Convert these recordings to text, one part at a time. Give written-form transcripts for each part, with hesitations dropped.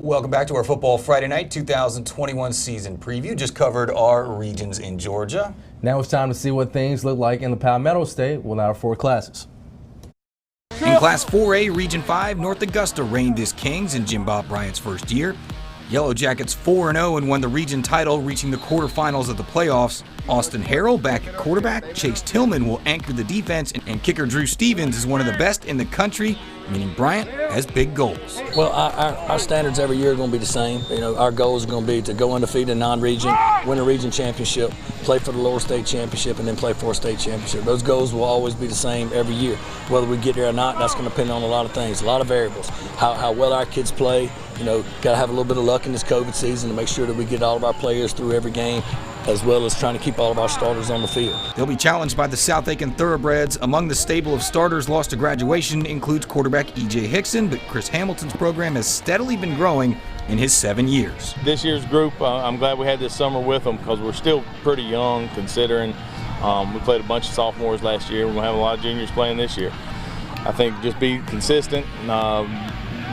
Welcome back to our Football Friday Night 2021 season preview. Just covered our regions in Georgia. Now it's time to see what things look like in the Palmetto State with our 4 classes. In Class 4A, Region 5, North Augusta reigned as kings in Jim Bob Bryant's first year. Yellow Jackets 4-0 and won the region title, reaching the quarterfinals of the playoffs. Austin Harrell back at quarterback. Chase Tillman will anchor the defense, and kicker Drew Stevens is one of the best in the country, meaning Bryant has big goals. Well, our standards every year are going to be the same. You know, our goals are going to be to go undefeated in non-region, win a region championship, play for the lower state championship, and then play for a state championship. Those goals will always be the same every year. Whether we get there or not, that's going to depend on a lot of things, a lot of variables. How well our kids play. You know, got to have a little bit of luck in this COVID season to make sure that we get all of our players through every game, as well as trying to keep all of our starters on the field. They'll be challenged by the South Aiken Thoroughbreds. Among the stable of starters lost to graduation includes quarterback E.J. Hickson, but Chris Hamilton's program has steadily been growing in his 7 years. This year's group, I'm glad we had this summer with them because we're still pretty young considering we played a bunch of sophomores last year. We're going to have a lot of juniors playing this year. I think just be consistent,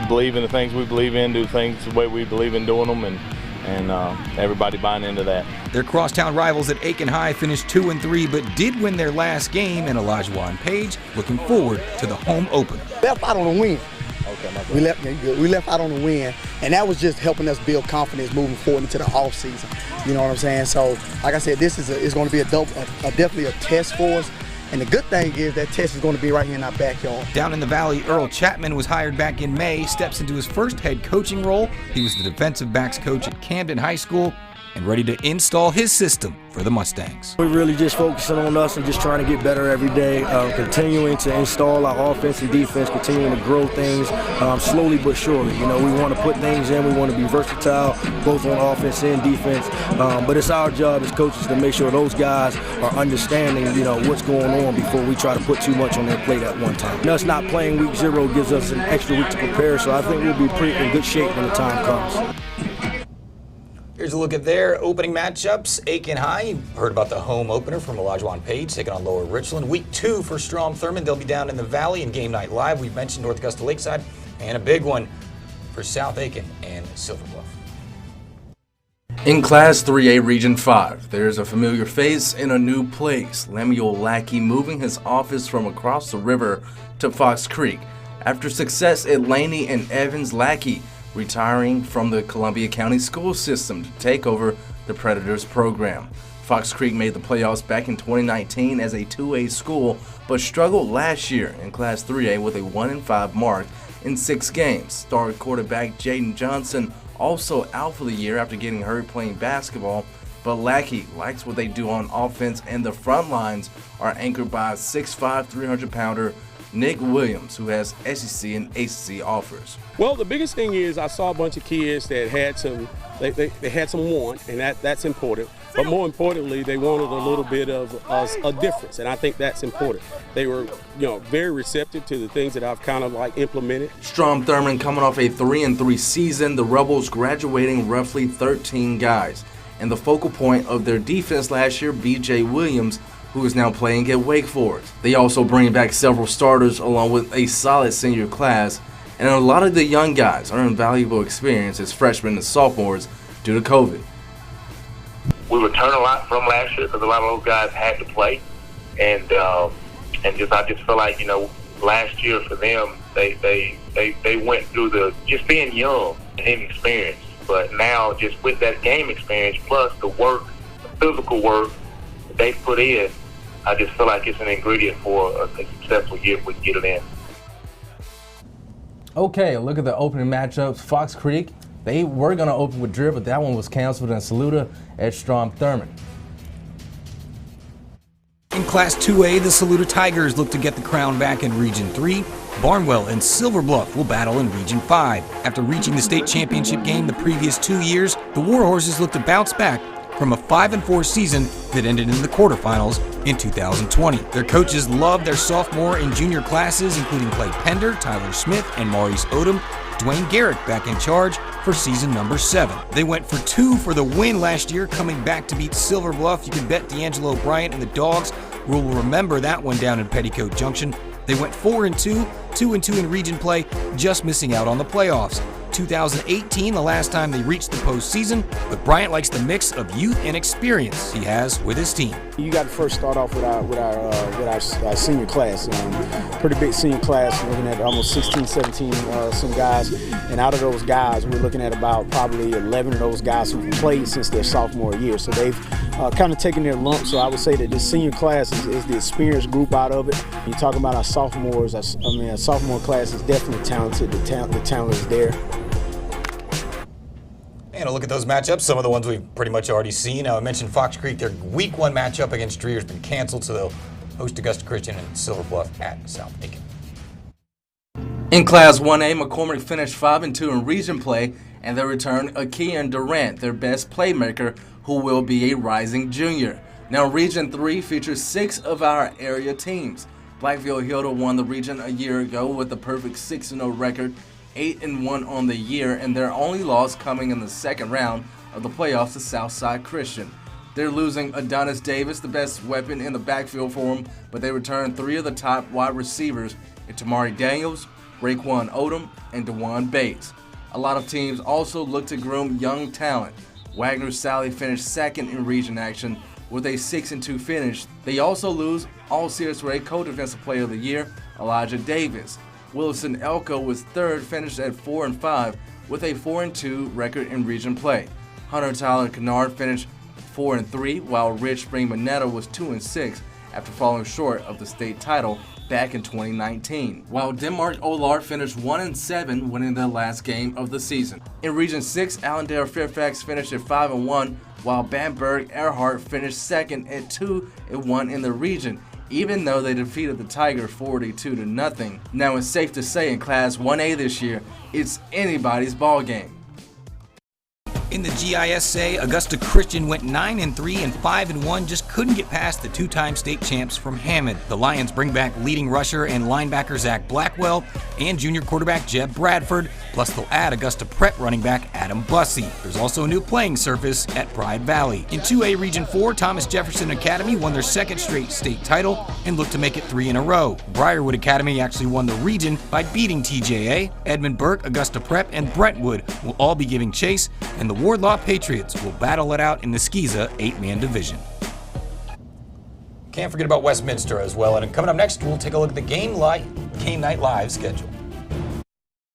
believe in the things we believe in, do things the way we believe in doing them, and everybody buying into that. Their crosstown rivals at Aiken High finished 2-3, but did win their last game, and Elijah Page looking forward to the home opener. Left out on the win. Okay, we left out on the win, and that was just helping us build confidence moving forward into the off season. You know what I'm saying? So, like I said, this is going to be definitely a test for us. And the good thing is that test is going to be right here in our backyard. Down in the Valley, Earl Chapman was hired back in May, steps into his first head coaching role. He was the defensive backs coach at Camden High School and ready to install his system for the Mustangs. We're really just focusing on us and just trying to get better every day, continuing to install our offense and defense, continuing to grow things slowly but surely. You know, we want to put things in, we want to be versatile, both on offense and defense, but it's our job as coaches to make sure those guys are understanding, you know, what's going on before we try to put too much on their plate at one time. Us not playing week 0 gives us an extra week to prepare, so I think we'll be pretty in good shape when the time comes. Here's a look at their opening matchups. Aiken High, you heard about the home opener from Elijah Page taking on Lower Richland. Week 2 for Strom Thurmond. They'll be down in the Valley in Game Night Live. We've mentioned North Augusta Lakeside, and a big one for South Aiken and Silver Bluff. In Class 3A Region 5, there's a familiar face in a new place. Lemuel Lackey moving his office from across the river to Fox Creek. After success at Laney and Evans, Lackey retiring from the Columbia County school system to take over the Predators program. Fox Creek made the playoffs back in 2019 as a 2A school, but struggled last year in Class 3A with a 1-5 mark in 6 games. Star quarterback Jaden Johnson also out for the year after getting hurt playing basketball, but Lackey likes what they do on offense, and the front lines are anchored by 6'5", 300-pounder Nick Williams, who has SEC and ACC offers. Well, the biggest thing is I saw a bunch of kids that had some, they had some want, and that's important. But more importantly, they wanted a little bit of a difference, and I think that's important. They were, you know, very receptive to the things that I've kind of like implemented. Strom Thurmond coming off a 3-3 season, the Rebels graduating roughly 13 guys. And the focal point of their defense last year, B.J. Williams, who is now playing at Wake Forest. They also bring back several starters along with a solid senior class, and a lot of the young guys earn valuable experience as freshmen and sophomores due to COVID. We returned a lot from last year because a lot of those guys had to play, and I just feel like, you know, last year for them they went through just being young and inexperienced, but now just with that game experience plus the work, the physical work that they put in, I just feel like it's an ingredient for a successful year if we can get it in. Okay, look at the opening matchups. Fox Creek, they were going to open with Drew, but that one was canceled, and Saluda at Strom Thurmond. In Class 2A, the Saluda Tigers look to get the crown back in Region 3. Barnwell and Silver Bluff will battle in Region 5. After reaching the state championship game the previous 2 years, the Warhorses look to bounce back from a 5-4 season that ended in the quarterfinals in 2020. Their coaches love their sophomore and junior classes, including Clay Pender, Tyler Smith, and Maurice Odom. Dwayne Garrett back in charge for season number 7. They went for 2 for the win last year, coming back to beat Silver Bluff. You can bet D'Angelo Bryant and the Dogs will remember that one down in Petticoat Junction. They went 4-2, 2-2 in region play, just missing out on the playoffs. 2018, the last time they reached the postseason, but Bryant likes the mix of youth and experience he has with his team. You got to first start off with our senior class. Pretty big senior class. We're looking at almost 16, 17 some guys, and out of those guys, we're looking at about probably 11 of those guys who've played since their sophomore year. So they've kind of taken their lump. So I would say that this senior class is the experienced group out of it. You're talking about our sophomores. Our sophomore class is definitely talented. The talent is there. And a look at those matchups, some of the ones we've pretty much already seen. I mentioned Fox Creek, their week 1 matchup against Dreher has been canceled, so they'll host Augusta Christian and Silver Bluff at South Macon. In Class 1A, McCormick finished 5-2 in region play, and they returned Akian Durant, their best playmaker, who will be a rising junior. Now, Region 3 features 6 of our area teams. Blackville Hilda won the region a year ago with a perfect 6-0 record, 8-1 on the year, and their only loss coming in the second round of the playoffs to Southside Christian. They're losing Adonis Davis, the best weapon in the backfield for them, but they returned 3 of the top wide receivers in Tamari Daniels, Raekwon Odom, and DeJuan Bates. A lot of teams also look to groom young talent. Wagner Sally finished second in region action with a 6-2 finish. They also lose All-CSRA Co-Defensive Player of the Year, Elijah Davis. Wilson Elko was third, finished at 4-5 with a 4-2 record in region play. Hunter Tyler Kennard finished 4-3, while Rich Spring Moneta was 2-6 after falling short of the state title back in 2019, while Denmark Olar finished 1-7, winning their last game of the season. In Region 6, Allendale Fairfax finished at 5-1, while Bamberg Earhart finished second at 2-1 in the region, even though they defeated the Tigers 42-0. Now, it's safe to say in Class 1A this year, it's anybody's ball game. In the GISA, Augusta Christian went 9-3 and 5-1, just couldn't get past the 2-time state champs from Hammond. The Lions bring back leading rusher and linebacker Zach Blackwell and junior quarterback Jeb Bradford, plus they'll add Augusta Prep running back Adam Bussey. There's also a new playing surface at Pride Valley. In 2A Region 4, Thomas Jefferson Academy won their second straight state title and look to make it 3 in a row. Briarwood Academy actually won the region by beating TJA. Edmund Burke, Augusta Prep, and Brentwood will all be giving chase, and the Wardlaw Patriots will battle it out in the Skeeza 8-man division. Can't forget about Westminster as well, and coming up next, we'll take a look at the Game Night Live schedule.